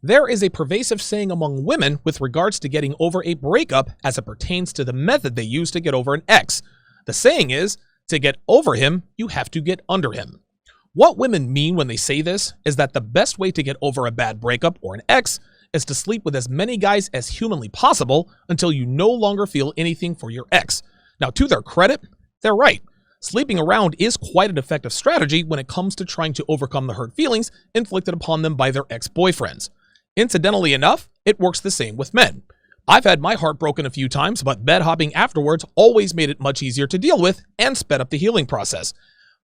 There is a pervasive saying among women with regards to getting over a breakup as it pertains to the method they use to get over an ex. The saying is, to get over him, you have to get under him. What women mean when they say this is that the best way to get over a bad breakup or an ex is to sleep with as many guys as humanly possible until you no longer feel anything for your ex. Now, to their credit, they're right. Sleeping around is quite an effective strategy when it comes to trying to overcome the hurt feelings inflicted upon them by their ex-boyfriends. Incidentally enough, it works the same with men. I've had my heart broken a few times, but bed hopping afterwards always made it much easier to deal with and sped up the healing process.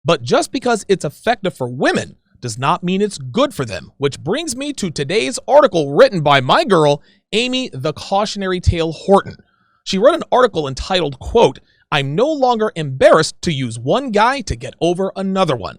But just because it's effective for women does not mean it's good for them, which brings me to today's article written by my girl, Amy the Cautionary Tale Horton. She wrote an article entitled, quote, "I'm no longer embarrassed to use one guy to get over another one."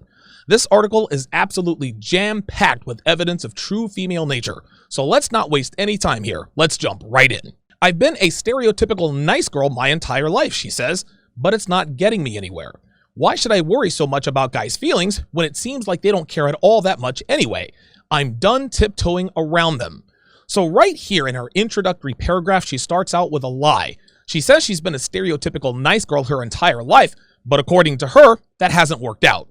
This article is absolutely jam-packed with evidence of true female nature. So let's not waste any time here. Let's jump right in. "I've been a stereotypical nice girl my entire life," she says, "but it's not getting me anywhere. Why should I worry so much about guys' feelings when it seems like they don't care at all that much anyway? I'm done tiptoeing around them." So right here in her introductory paragraph, she starts out with a lie. She says she's been a stereotypical nice girl her entire life, but according to her, that hasn't worked out.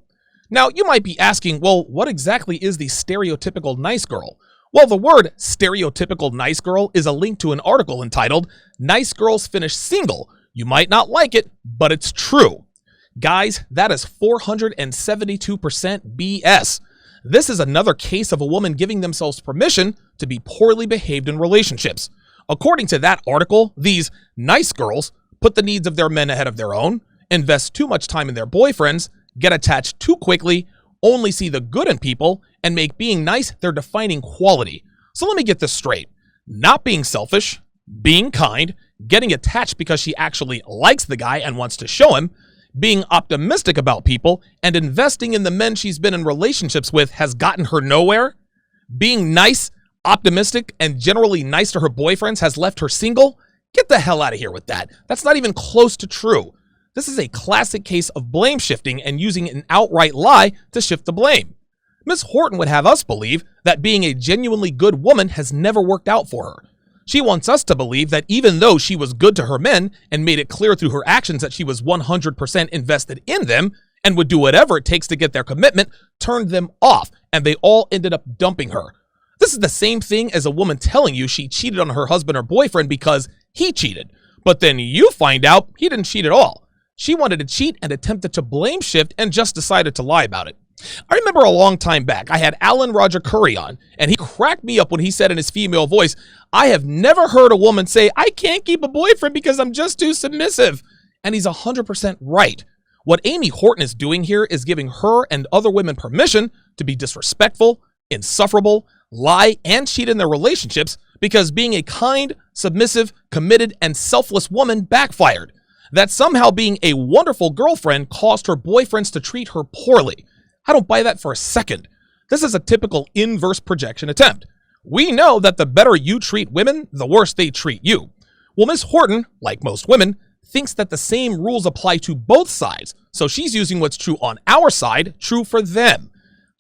Now, you might be asking, well, what exactly is the stereotypical nice girl? Well, the word stereotypical nice girl is a link to an article entitled, "Nice Girls Finish Single. You might not like it, but it's true." Guys, that is 472% BS. This is another case of a woman giving themselves permission to be poorly behaved in relationships. According to that article, these nice girls put the needs of their men ahead of their own, invest too much time in their boyfriends, get attached too quickly, only see the good in people, and make being nice their defining quality. So let me get this straight. Not being selfish, being kind, getting attached because she actually likes the guy and wants to show him, being optimistic about people, and investing in the men she's been in relationships with has gotten her nowhere. Being nice, optimistic, and generally nice to her boyfriends has left her single. Get the hell out of here with that. That's not even close to true. This is a classic case of blame shifting and using an outright lie to shift the blame. Miss Horton would have us believe that being a genuinely good woman has never worked out for her. She wants us to believe that even though she was good to her men and made it clear through her actions that she was 100% invested in them and would do whatever it takes to get their commitment, turned them off, and they all ended up dumping her. This is the same thing as a woman telling you she cheated on her husband or boyfriend because he cheated, but then you find out he didn't cheat at all. She wanted to cheat and attempted to blame shift and just decided to lie about it. I remember a long time back, I had Alan Roger Curry on, and he cracked me up when he said in his female voice, "I have never heard a woman say, I can't keep a boyfriend because I'm just too submissive." And he's 100% right. What Amy Horton is doing here is giving her and other women permission to be disrespectful, insufferable, lie, and cheat in their relationships because being a kind, submissive, committed, and selfless woman backfired. That somehow being a wonderful girlfriend caused her boyfriends to treat her poorly. I don't buy that for a second. This is a typical inverse projection attempt. We know that the better you treat women, the worse they treat you. Well, Miss Horton, like most women, thinks that the same rules apply to both sides, so she's using what's true on our side, true for them.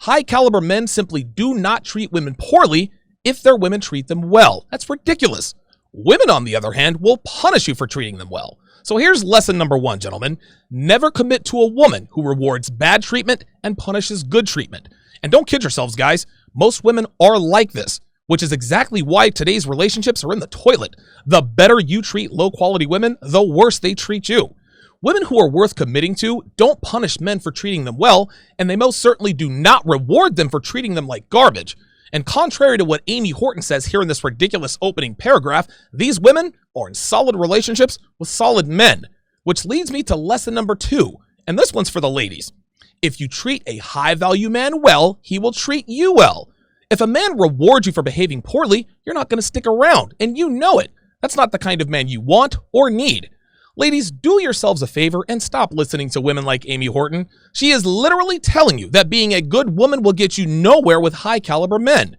High caliber men simply do not treat women poorly if their women treat them well. That's ridiculous. Women, on the other hand, will punish you for treating them well. So here's lesson number 1, gentlemen. Never commit to a woman who rewards bad treatment and punishes good treatment. And don't kid yourselves, guys. Most women are like this, which is exactly why today's relationships are in the toilet. The better you treat low-quality women, the worse they treat you. Women who are worth committing to don't punish men for treating them well, and they most certainly do not reward them for treating them like garbage. And contrary to what Amy Horton says here in this ridiculous opening paragraph, these women are in solid relationships with solid men, which leads me to lesson number 2, and this one's for the ladies. If you treat a high-value man well, he will treat you well. If a man rewards you for behaving poorly, you're not going to stick around, and you know it. That's not the kind of man you want or need. Ladies, do yourselves a favor and stop listening to women like Amy Horton. She is literally telling you that being a good woman will get you nowhere with high-caliber men.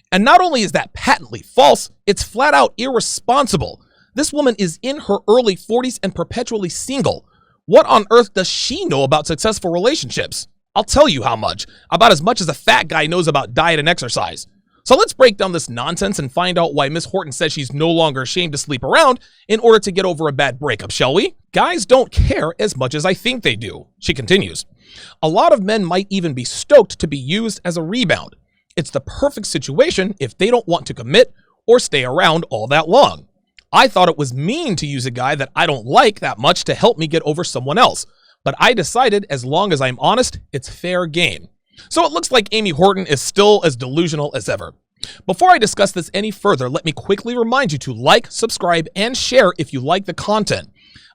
And not only is that patently false, it's flat out irresponsible. This woman is in her early 40s and perpetually single. What on earth does she know about successful relationships? I'll tell you how much. About as much as a fat guy knows about diet and exercise. So let's break down this nonsense and find out why Miss Horton says she's no longer ashamed to sleep around in order to get over a bad breakup, shall we? Guys don't care as much as I think they do. She continues. A lot of men might even be stoked to be used as a rebound. It's the perfect situation if they don't want to commit or stay around all that long. I thought it was mean to use a guy that I don't like that much to help me get over someone else. But I decided as long as I'm honest, it's fair game. So it looks like Amy Horton is still as delusional as ever. Before I discuss this any further, let me quickly remind you to like, subscribe, and share if you like the content.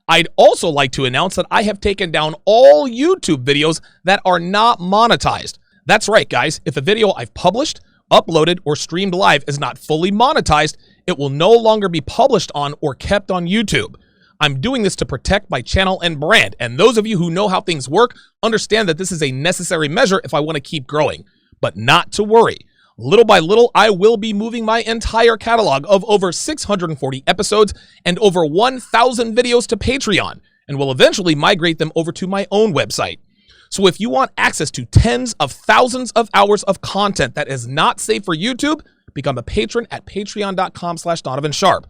I'd also like to announce that I have taken down all YouTube videos that are not monetized. That's right, guys. If a video I've published, uploaded, or streamed live is not fully monetized, it will no longer be published on or kept on YouTube. I'm doing this to protect my channel and brand, and those of you who know how things work understand that this is a necessary measure if I want to keep growing. But not to worry. Little by little, I will be moving my entire catalog of over 640 episodes and over 1,000 videos to Patreon, and will eventually migrate them over to my own website. So if you want access to tens of thousands of hours of content that is not safe for YouTube, become a patron at patreon.com/Donovan Sharpe.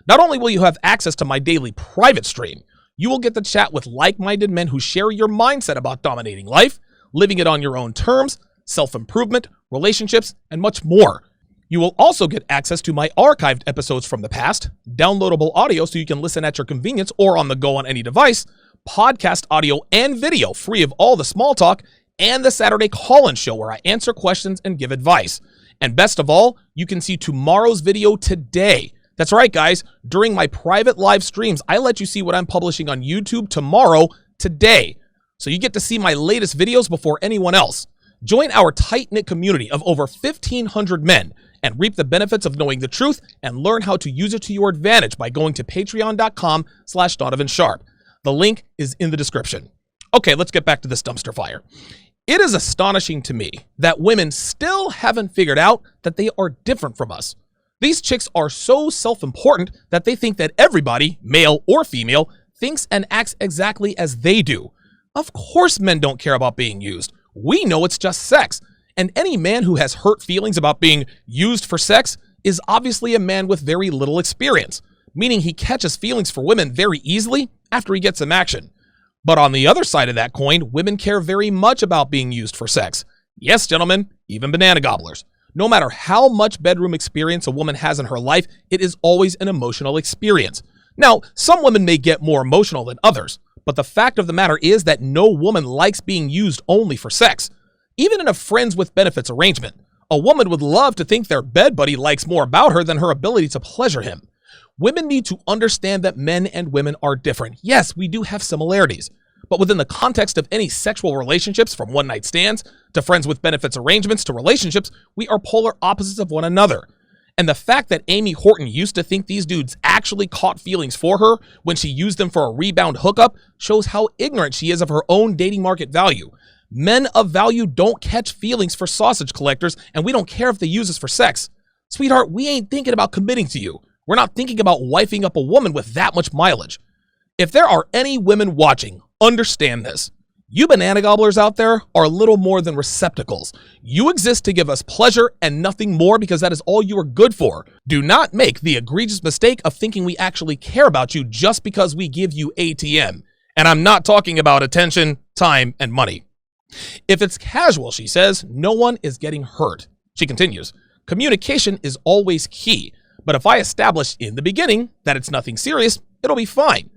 Not only will you have access to my daily private stream, you will get to chat with like-minded men who share your mindset about dominating life, living it on your own terms, self-improvement, relationships, and much more. You will also get access to my archived episodes from the past, downloadable audio so you can listen at your convenience or on the go on any device, podcast audio and video free of all the small talk, and the Saturday call-in show where I answer questions and give advice. And best of all, you can see tomorrow's video today. That's right, guys. During my private live streams, I let you see what I'm publishing on YouTube tomorrow, today. So you get to see my latest videos before anyone else. Join our tight-knit community of over 1,500 men and reap the benefits of knowing the truth and learn how to use it to your advantage by going to patreon.com/Donovan Sharpe. The link is in the description. Okay, let's get back to this dumpster fire. It is astonishing to me that women still haven't figured out that they are different from us. These chicks are so self-important that they think that everybody, male or female, thinks and acts exactly as they do. Of course men don't care about being used. We know it's just sex. And any man who has hurt feelings about being used for sex is obviously a man with very little experience, meaning he catches feelings for women very easily after he gets some action. But on the other side of that coin, women care very much about being used for sex. Yes, gentlemen, even banana gobblers. No matter how much bedroom experience a woman has in her life, it is always an emotional experience. Now, some women may get more emotional than others, but the fact of the matter is that no woman likes being used only for sex. Even in a friends with benefits arrangement, a woman would love to think their bed buddy likes more about her than her ability to pleasure him. Women need to understand that men and women are different. Yes, we do have similarities, but within the context of any sexual relationships, from one-night stands to friends with benefits arrangements to relationships, we are polar opposites of one another. And the fact that Amy Horton used to think these dudes actually caught feelings for her when she used them for a rebound hookup shows how ignorant she is of her own dating market value. Men of value don't catch feelings for sausage collectors, and we don't care if they use us for sex. Sweetheart, we ain't thinking about committing to you. We're not thinking about wifing up a woman with that much mileage. If there are any women watching, understand this. You banana gobblers out there are little more than receptacles. You exist to give us pleasure and nothing more because that is all you are good for. Do not make the egregious mistake of thinking we actually care about you just because we give you ATM. And I'm not talking about attention, time, and money. If it's casual, she says, no one is getting hurt. She continues, communication is always key. But if I establish in the beginning that it's nothing serious, it'll be fine.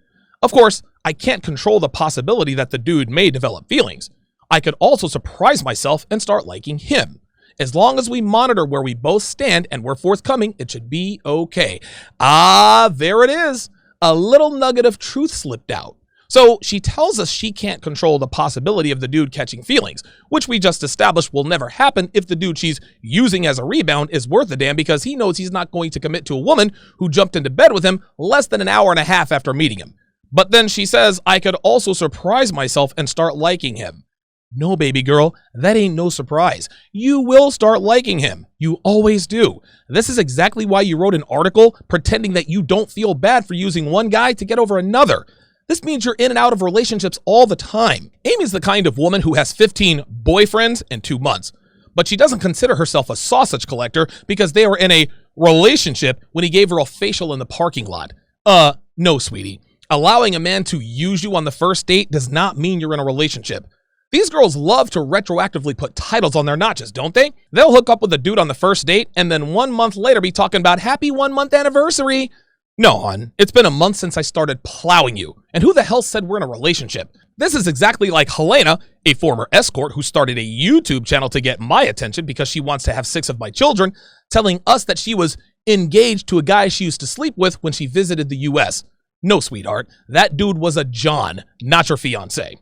Of course, I can't control the possibility that the dude may develop feelings. I could also surprise myself and start liking him. As long as we monitor where we both stand and we're forthcoming, it should be okay. Ah, there it is. A little nugget of truth slipped out. So she tells us she can't control the possibility of the dude catching feelings, which we just established will never happen if the dude she's using as a rebound is worth a damn because he knows he's not going to commit to a woman who jumped into bed with him less than an hour and a half after meeting him. But then she says, I could also surprise myself and start liking him. No, baby girl, that ain't no surprise. You will start liking him. You always do. This is exactly why you wrote an article pretending that you don't feel bad for using one guy to get over another. This means you're in and out of relationships all the time. Amy's the kind of woman who has 15 boyfriends in 2 months. but she doesn't consider herself a sausage collector because they were in a relationship when he gave her a facial in the parking lot. No, sweetie. Allowing a man to use you on the first date does not mean you're in a relationship. These girls love to retroactively put titles on their notches, don't they? They'll hook up with a dude on the first date and then 1 month later be talking about happy 1 month anniversary. No, hon, it's been a month since I started plowing you. And who the hell said we're in a relationship? This is exactly like Helena, a former escort who started a YouTube channel to get my attention because she wants to have 6 of my children, telling us that she was engaged to a guy she used to sleep with when she visited the US. No, sweetheart, that dude was a John, not your fiance.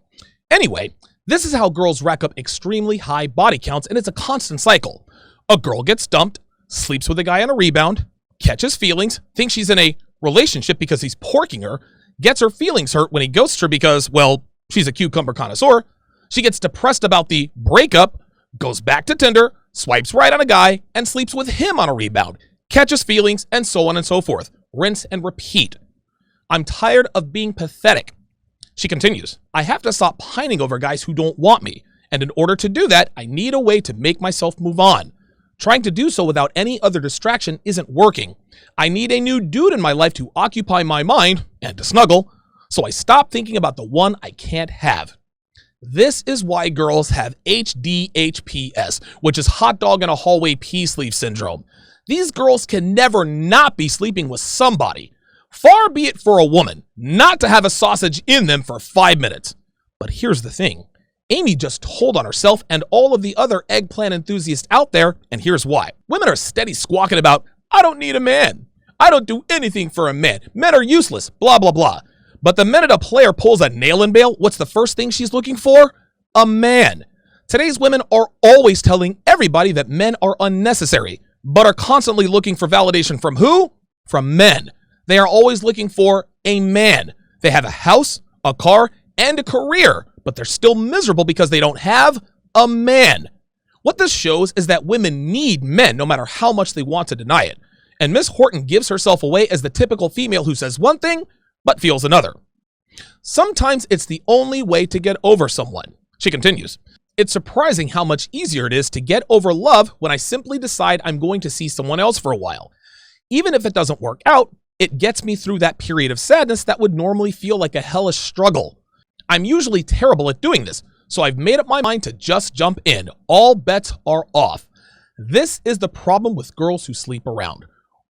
Anyway, this is how girls rack up extremely high body counts, and it's a constant cycle. A girl gets dumped, sleeps with a guy on a rebound, catches feelings, thinks she's in a relationship because he's porking her, gets her feelings hurt when he ghosts her because, well, she's a cucumber connoisseur. She gets depressed about the breakup, goes back to Tinder, swipes right on a guy, and sleeps with him on a rebound, catches feelings, and so on and so forth. Rinse and repeat. I'm tired of being pathetic. She continues, I have to stop pining over guys who don't want me. And in order to do that, I need a way to make myself move on. Trying to do so without any other distraction isn't working. I need a new dude in my life to occupy my mind and to snuggle, so I stop thinking about the one I can't have. This is why girls have HDHPS, which is hot dog in a hallway pea sleeve syndrome. These girls can never not be sleeping with somebody. Far be it for a woman not to have a sausage in them for 5 minutes. But here's the thing. Amy just told on herself and all of the other eggplant enthusiasts out there, and here's why. Women are steady squawking about, I don't need a man. I don't do anything for a man. Men are useless, blah, blah, blah. But the minute a player pulls a nail in bail, what's the first thing she's looking for? A man. Today's women are always telling everybody that men are unnecessary, but are constantly looking for validation from who? From men. They are always looking for a man. They have a house, a car, and a career, but they're still miserable because they don't have a man. What this shows is that women need men no matter how much they want to deny it. And Miss Horton gives herself away as the typical female who says one thing, but feels another. Sometimes it's the only way to get over someone. She continues, it's surprising how much easier it is to get over love when I simply decide I'm going to see someone else for a while. Even if it doesn't work out, it gets me through that period of sadness that would normally feel like a hellish struggle. I'm usually terrible at doing this, so I've made up my mind to just jump in. All bets are off. This is the problem with girls who sleep around.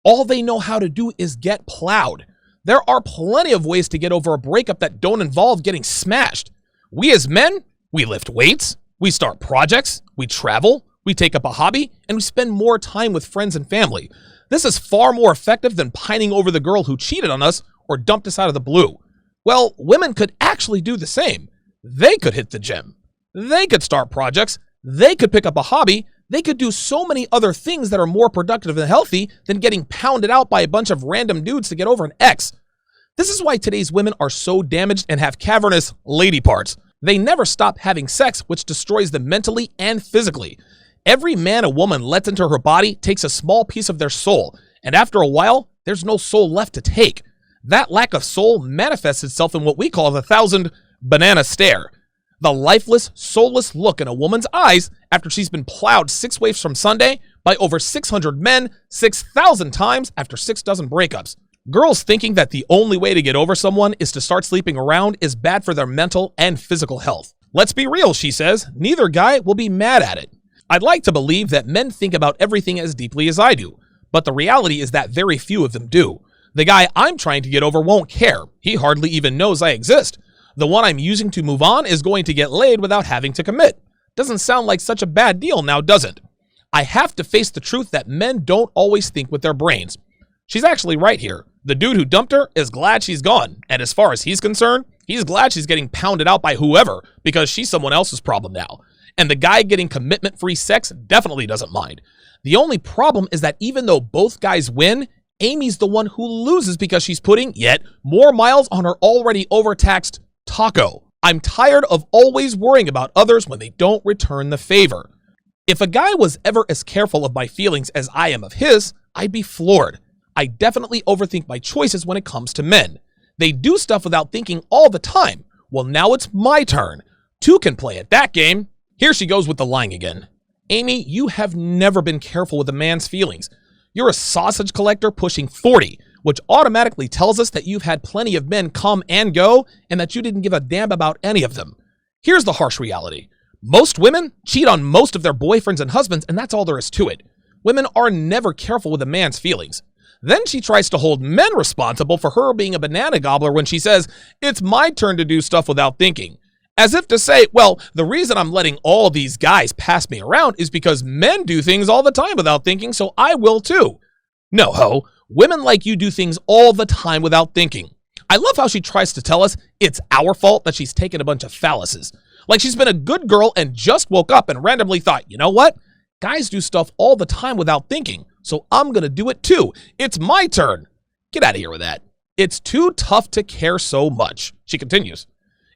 All they know how to do is get plowed. There are plenty of ways to get over a breakup that don't involve getting smashed. We as men, we lift weights, we start projects, we travel, we take up a hobby, and we spend more time with friends and family. This is far more effective than pining over the girl who cheated on us or dumped us out of the blue. Well, women could actually do the same. They could hit the gym. They could start projects. They could pick up a hobby. They could do so many other things that are more productive and healthy than getting pounded out by a bunch of random dudes to get over an ex. This is why today's women are so damaged and have cavernous lady parts. They never stop having sex, which destroys them mentally and physically. Every man a woman lets into her body takes a small piece of their soul, and after a while, there's no soul left to take. That lack of soul manifests itself in what we call the 1,000 banana stare. The lifeless, soulless look in a woman's eyes after she's been plowed 6 ways from Sunday by over 600 men 6,000 times after 6 dozen breakups. Girls thinking that the only way to get over someone is to start sleeping around is bad for their mental and physical health. Let's be real, she says. Neither guy will be mad at it. I'd like to believe that men think about everything as deeply as I do, but the reality is that very few of them do. The guy I'm trying to get over won't care. He hardly even knows I exist. The one I'm using to move on is going to get laid without having to commit. Doesn't sound like such a bad deal now, does it? I have to face the truth that men don't always think with their brains. She's actually right here. The dude who dumped her is glad she's gone, and as far as he's concerned, he's glad she's getting pounded out by whoever because she's someone else's problem now. And the guy getting commitment-free sex definitely doesn't mind. The only problem is that even though both guys win, Amy's the one who loses because she's putting yet more miles on her already overtaxed taco. I'm tired of always worrying about others when they don't return the favor. If a guy was ever as careful of my feelings as I am of his, I'd be floored. I definitely overthink my choices when it comes to men. They do stuff without thinking all the time. Well, now it's my turn. Two can play at that game. Here she goes with the lying again. Amy, you have never been careful with a man's feelings. You're a sausage collector pushing 40, which automatically tells us that you've had plenty of men come and go and that you didn't give a damn about any of them. Here's the harsh reality. Most women cheat on most of their boyfriends and husbands, and that's all there is to it. Women are never careful with a man's feelings. Then she tries to hold men responsible for her being a banana gobbler when she says, it's my turn to do stuff without thinking. As if to say, well, the reason I'm letting all these guys pass me around is because men do things all the time without thinking, so I will too. No, ho. Women like you do things all the time without thinking. I love how she tries to tell us it's our fault that she's taken a bunch of phalluses. Like she's been a good girl and just woke up and randomly thought, you know what? Guys do stuff all the time without thinking, so I'm going to do it too. It's my turn. Get out of here with that. It's too tough to care so much. She continues.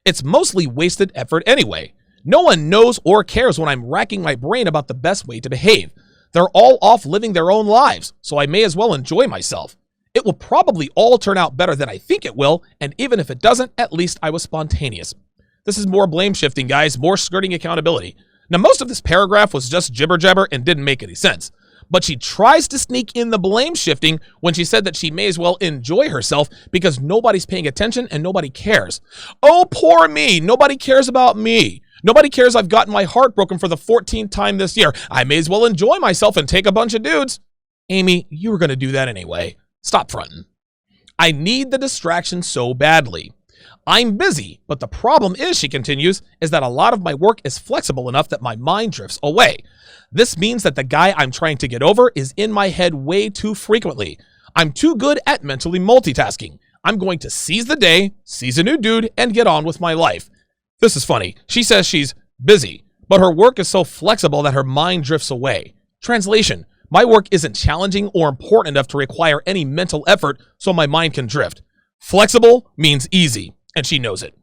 It's mostly wasted effort anyway. No one knows or cares when I'm racking my brain about the best way to behave. They're all off living their own lives, so I may as well enjoy myself. It will probably all turn out better than I think it will, and even if it doesn't, at least I was spontaneous. This is more blame shifting, guys, more skirting accountability. Now, most of this paragraph was just jibber jabber and didn't make any sense. But she tries to sneak in the blame shifting when she said that she may as well enjoy herself because nobody's paying attention and nobody cares. Oh, poor me. Nobody cares about me. Nobody cares I've gotten my heart broken for the 14th time this year. I may as well enjoy myself and take a bunch of dudes. Amy, you were going to do that anyway. Stop fronting. I need the distraction so badly. I'm busy, but the problem is, she continues, is that a lot of my work is flexible enough that my mind drifts away. This means that the guy I'm trying to get over is in my head way too frequently. I'm too good at mentally multitasking. I'm going to seize the day, seize a new dude, and get on with my life. This is funny. She says she's busy, but her work is so flexible that her mind drifts away. Translation, my work isn't challenging or important enough to require any mental effort so my mind can drift. Flexible means easy, and she knows it.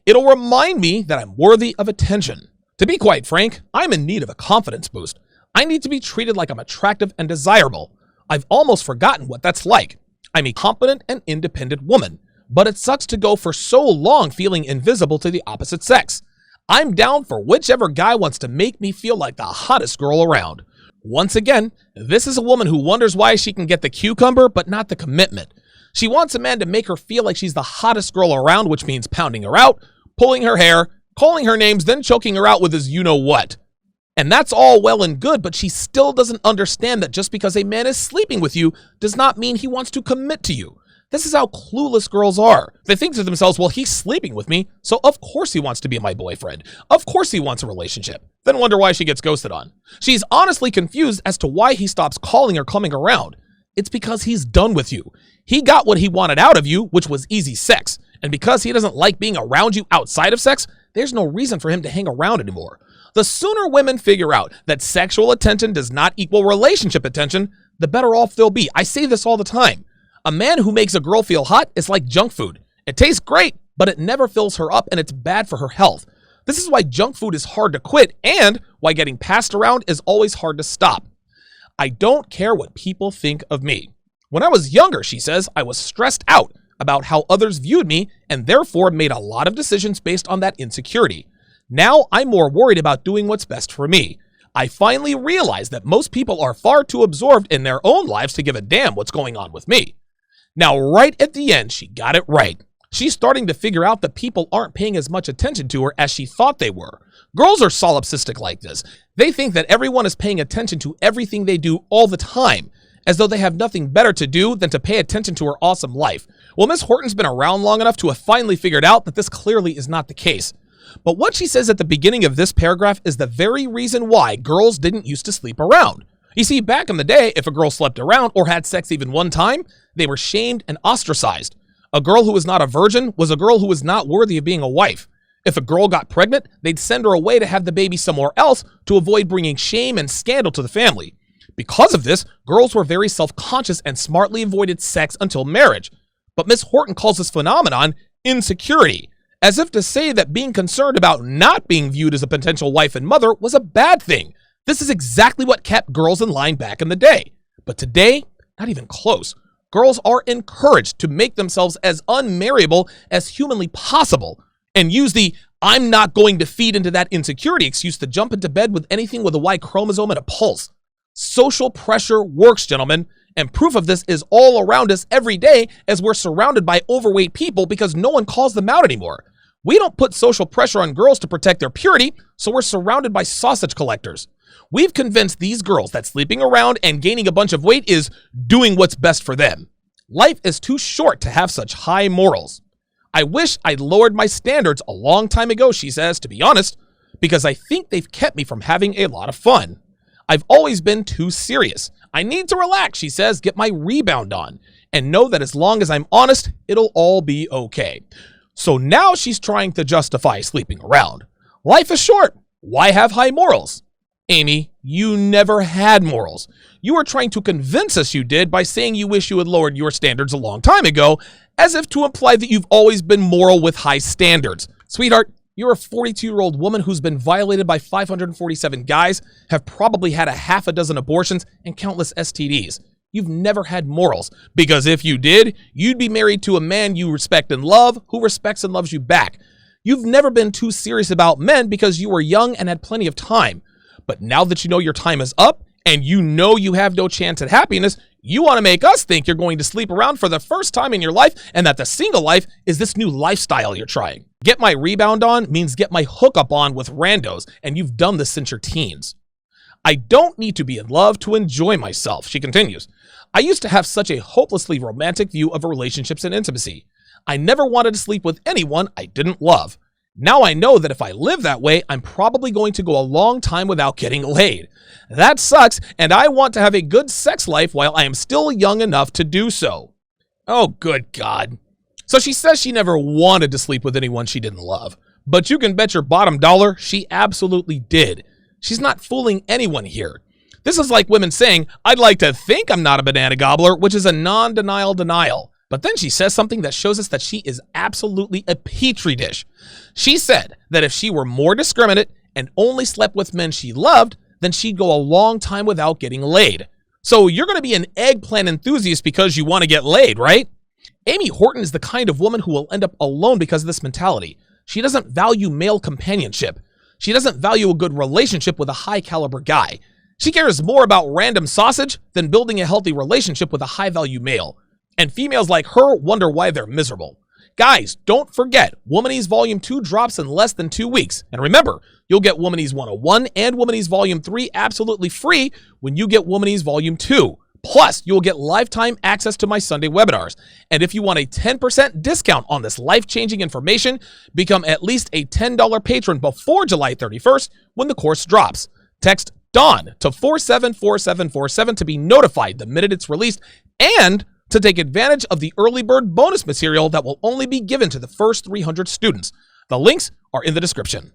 It'll remind me that I'm worthy of attention. To be quite frank, I'm in need of a confidence boost. I need to be treated like I'm attractive and desirable. I've almost forgotten what that's like. I'm a competent and independent woman, but it sucks to go for so long feeling invisible to the opposite sex. I'm down for whichever guy wants to make me feel like the hottest girl around. Once again, this is a woman who wonders why she can get the cucumber but not the commitment. She wants a man to make her feel like she's the hottest girl around, which means pounding her out, pulling her hair, calling her names, then choking her out with his you-know-what. And that's all well and good, but she still doesn't understand that just because a man is sleeping with you does not mean he wants to commit to you. This is how clueless girls are. They think to themselves, well, he's sleeping with me, so of course he wants to be my boyfriend. Of course he wants a relationship. Then wonder why she gets ghosted on. She's honestly confused as to why he stops calling or coming around. It's because he's done with you. He got what he wanted out of you, which was easy sex. And because he doesn't like being around you outside of sex, there's no reason for him to hang around anymore. The sooner women figure out that sexual attention does not equal relationship attention, the better off they'll be. I say this all the time. A man who makes a girl feel hot is like junk food. It tastes great, but it never fills her up and it's bad for her health. This is why junk food is hard to quit and why getting passed around is always hard to stop. I don't care what people think of me. When I was younger, she says, I was stressed out about how others viewed me and therefore made a lot of decisions based on that insecurity. Now I'm more worried about doing what's best for me. I finally realized that most people are far too absorbed in their own lives to give a damn what's going on with me. Now, right at the end, she got it right. She's starting to figure out that people aren't paying as much attention to her as she thought they were. Girls are solipsistic like this. They think that everyone is paying attention to everything they do all the time, as though they have nothing better to do than to pay attention to her awesome life. Well, Miss Horton's been around long enough to have finally figured out that this clearly is not the case. But what she says at the beginning of this paragraph is the very reason why girls didn't used to sleep around. You see, back in the day, if a girl slept around or had sex even one time, they were shamed and ostracized. A girl who was not a virgin was a girl who was not worthy of being a wife. If a girl got pregnant, they'd send her away to have the baby somewhere else to avoid bringing shame and scandal to the family. Because of this, girls were very self-conscious and smartly avoided sex until marriage. But Miss Horton calls this phenomenon insecurity, as if to say that being concerned about not being viewed as a potential wife and mother was a bad thing. This is exactly what kept girls in line back in the day. But today, not even close. Girls are encouraged to make themselves as unmarriable as humanly possible and use the I'm not going to feed into that insecurity excuse to jump into bed with anything with a Y chromosome and a pulse. Social pressure works, gentlemen, and proof of this is all around us every day as we're surrounded by overweight people because no one calls them out anymore. We don't put social pressure on girls to protect their purity, so we're surrounded by sausage collectors. We've convinced these girls that sleeping around and gaining a bunch of weight is doing what's best for them. Life is too short to have such high morals. I wish I'd lowered my standards a long time ago, she says, to be honest, because I think they've kept me from having a lot of fun. I've always been too serious. I need to relax, she says, get my rebound on, and know that as long as I'm honest, it'll all be okay. So now she's trying to justify sleeping around. Life is short. Why have high morals? Amy, you never had morals. You were trying to convince us you did by saying you wish you had lowered your standards a long time ago, as if to imply that you've always been moral with high standards. Sweetheart, you're a 42-year-old woman who's been violated by 547 guys, have probably had a half a dozen abortions, and countless STDs. You've never had morals, because if you did, you'd be married to a man you respect and love, who respects and loves you back. You've never been too serious about men because you were young and had plenty of time. But now that you know your time is up, and you know you have no chance at happiness, you want to make us think you're going to sleep around for the first time in your life, and that the single life is this new lifestyle you're trying. Get my rebound on means get my hookup on with randos, and you've done this since your teens. I don't need to be in love to enjoy myself, she continues. I used to have such a hopelessly romantic view of relationships and intimacy. I never wanted to sleep with anyone I didn't love. Now I know that if I live that way, I'm probably going to go a long time without getting laid. That sucks, and I want to have a good sex life while I am still young enough to do so. Oh, good God. So she says she never wanted to sleep with anyone she didn't love. But you can bet your bottom dollar she absolutely did. She's not fooling anyone here. This is like women saying, I'd like to think I'm not a banana gobbler, which is a non-denial denial. But then she says something that shows us that she is absolutely a petri dish. She said that if she were more discriminate and only slept with men she loved, then she'd go a long time without getting laid. So you're going to be an eggplant enthusiast because you want to get laid, right? Amy Horton is the kind of woman who will end up alone because of this mentality. She doesn't value male companionship. She doesn't value a good relationship with a high caliber guy. She cares more about random sausage than building a healthy relationship with a high value male. And females like her wonder why they're miserable. Guys, don't forget, Womanese Volume 2 drops in less than 2 weeks. And remember, you'll get Womanese 101 and Womanese Volume 3 absolutely free when you get Womanese Volume 2. Plus, you'll get lifetime access to my Sunday webinars. And if you want a 10% discount on this life-changing information, become at least a $10 patron before July 31st when the course drops. Text DAWN to 474747 to be notified the minute it's released and to take advantage of the early bird bonus material that will only be given to the first 300 students. The links are in the description.